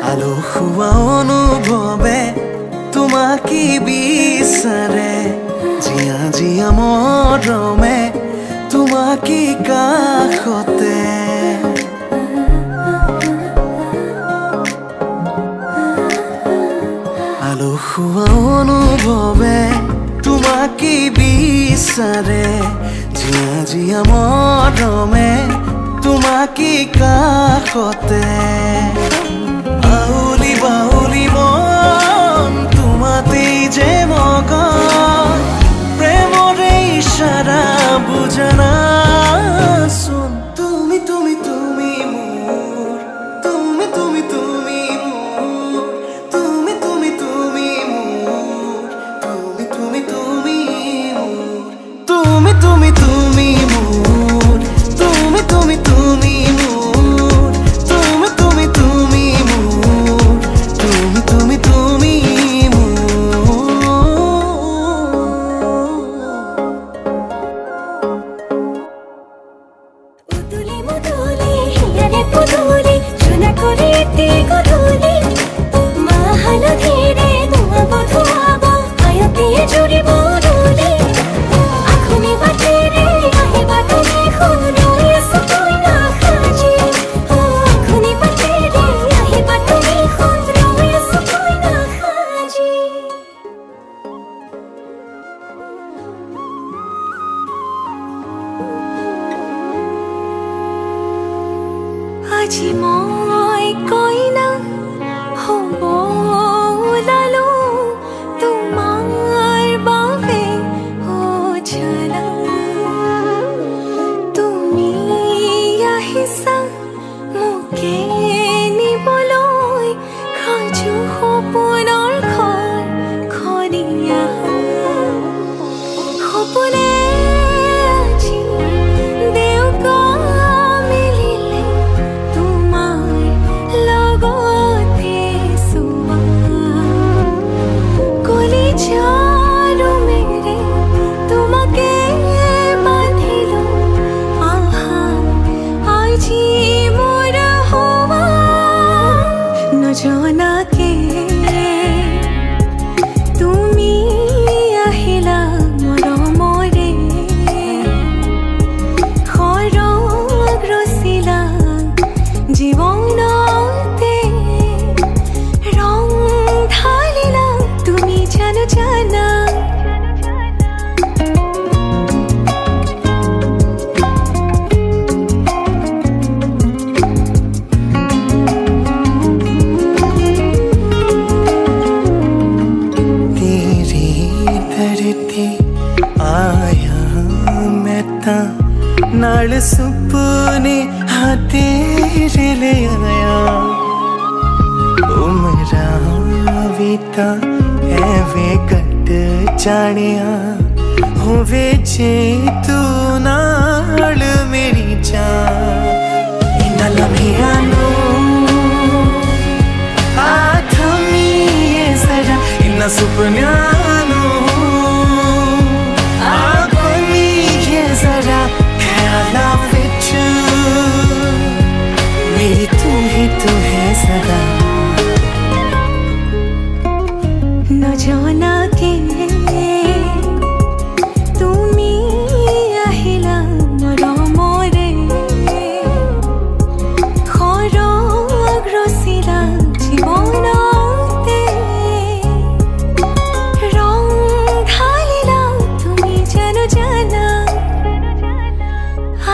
আলসুৱা অনুভৱে তোমাকে বিচাৰে জিয়া জিয়া মৰমে তোমাকে কাষতে আলসুৱা অনুভৱে তোমাকে বিচাৰে জিয়া জিয়া মৰমে তোমাকে কাষতে আউলি বাউলি মন তোমাতেই যে মগন প্ৰেমৰে ইশাৰা বুজানাচোন তুমি তুমি তুমি মোৰ তুমি তুমি তুমি মোৰ তুমি তুমি তুমি মোৰ তুমি তুমি তুমি মোৰ তুমি তুমি তুমি মোৰ তুমি তুমি তুমি মোৰ তুমি তুমি তুমি মোৰ তুমি তুমি তুমি উদুলি মুদুলি হিয়ারে পুদুলি সোনা করে গধূলি মাহালো ধীরে ধোঁয়াব ধোঁয়াব আয়তিয়ে জুড়িব রুলি আখুনি বাটে রে আহিবা তুমি খুন রয়েছো তুই না খাজি আখুনি বাটে রে আহিবা তুমি খুন রয়েছো তুই না খাজি আজি মই কইনা হ'ব ওলালো তোমাৰ বাবে জানা তুমি আহিছা মোকে নিবলৈ সাজু সপোনৰ ঘৰ খনিয়া সপোনে আজি দেউকা মিলিলে তোমাৰ লগতে চোৱা কলিজাৰো মেৰে তোমাকে বান্ধিলো আহা আজি মোৰ হোৱা নজনাকে তুমি আহিলা মৰমৰে সৰগ ৰচিলা জীৱনতে ৰং ঢালিলা তুমি জানো জানা तेरी धरती आया मैं ता नाल सुपने हाँ तेरे ले आया उमरा बीता एवे कट जानिया होवे जे तू नाल मेरी जान इना लम्हिया नो आथमीए जरा इना सुपन्यानो आगोनीए जरा ख्याला विच मेरी तू है सदा নজনাকে তুমি আহিলা মৰমৰে সৰগ ৰচিলা জীৱনতে ৰং ঢালিলা তুমি জানো জানা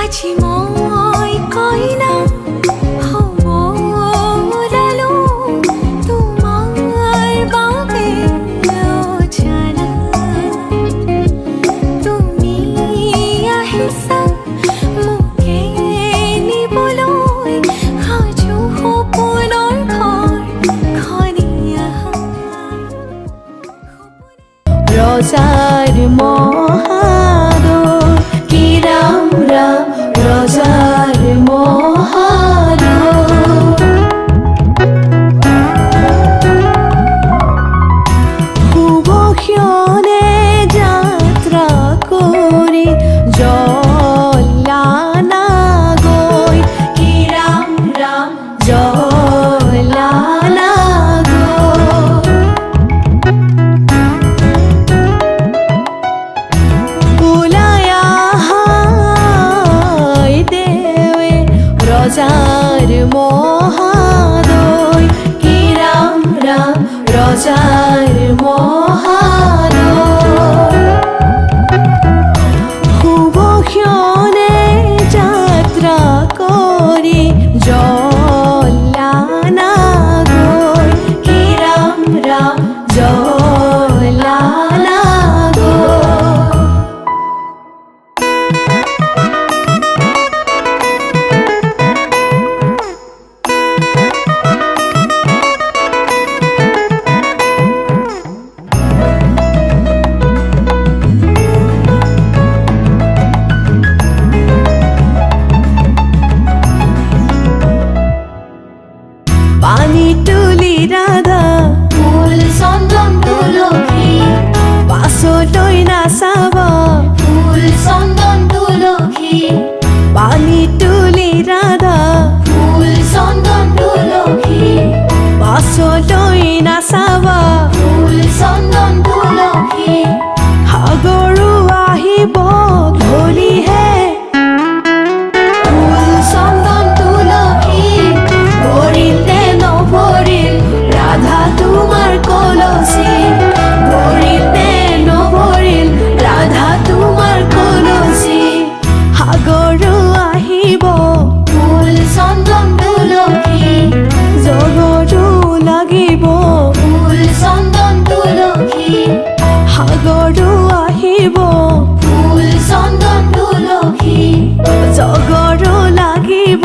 আজি মই কইনা হ'ব ওলালো তোমাৰ বাবে জানা তুমি আহিছা মোকে নিবলৈ সাজু সপোনৰ ঘৰ খনিয়া ৰোজাৰ মহাদৰ কি ৰাম ৰাম ৰোজাৰ মহাদৰ শুভক্ষণে যাত্ৰা কৰে জলানা গৈ কি ৰাম ৰাম জলানা ৰজাৰ মহাদয় শুভ ক্ষণে যাত্ৰা কৰি জ্বলানা গৈ কি ৰাম ৰাম জ্বলানা পানী তুলি ৰাধা ফুল চন্দন তুলসী পাছলৈ নাচাব ফুল চন্দন তুলসী পানী তুলি ৰাধা ফুল চন্দন তুলসী পাছলৈ নাচাব ফুল চন্দন তুলসী সাগৰো আহিব ধৰিহে ফুল চন্দন তুলসী ভৰিল নে নভৰিল ৰাধা তোমাৰ কলচী ভৰিল নে নভৰিল ৰাধা তোমাৰ কলচী সাগৰো আহিব ফুল চন্দন তুলসী জগৰো লাগিব ফুল চন্দন তুলসী সাগৰো আহিব ফুল চন্দন তুলসী জগৰো লাগিব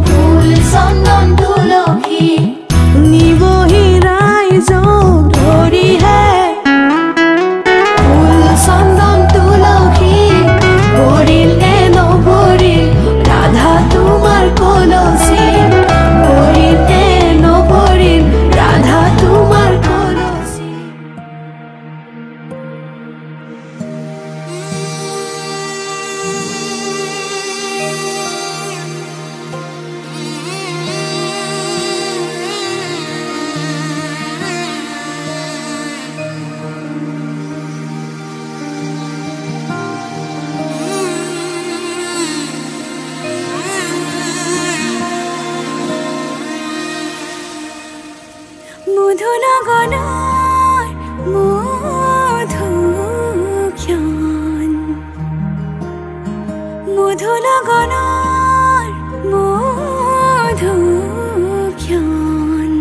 ফুল চন্দন তুলসী নিবহি ৰাইজক ধৰিহে ফুল চন্দন তুলসী ভৰিল নে নভৰিল ৰাধা তোমাৰ কলচী ভৰিল নে নভৰিল ৰাধা তোমাৰ কলচী মধুনগনৰ মধুক্ষণ মধুনগনৰ মধুক্ষণ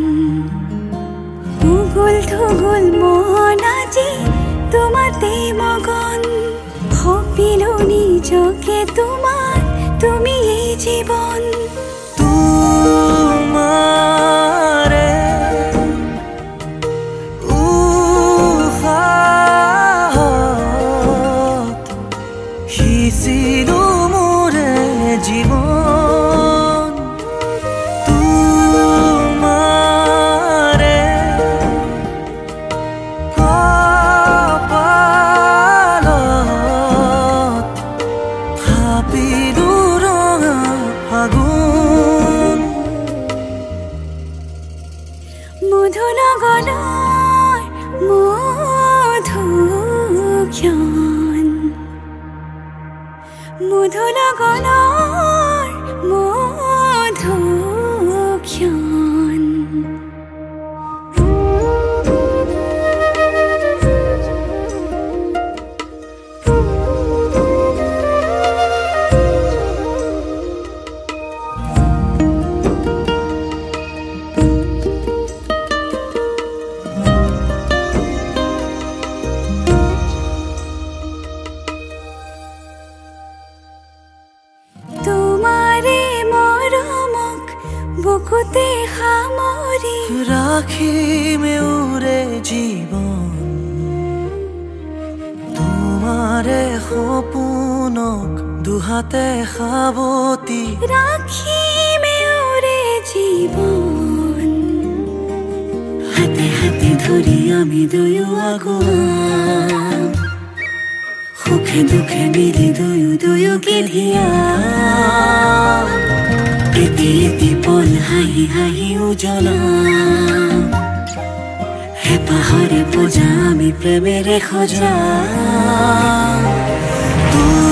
উগুল থুগুল মন আজি তোমাতে মগন ভাবিলো নিজকে তোমাৰ তুমি এই জীৱন তোমাৰে উহাত সিঁচিলো মোৰে জীৱন তোমাৰে কপালত থাপিলো ৰঙা ফাগুন মধুনগনৰ মধুক্ষণ মধুনগনৰ মধুক্ষণ বুকুতে সামৰি ৰাখিমে উৰে জীবন তোমাৰে সপোনক দুহাতে সাৱতি ৰাখিমে উৰে জীৱন হাতে হাতে ধৰি আমি দুয়ো আগুৱা সুখে দুখে মিলি দুয়ো দুয়োকে ধিয়া এটি এটি পল হাঁহি হাঁহি উজ্বলা হেঁপাহৰে পূজা আমি প্ৰেমেৰে সজা তুমি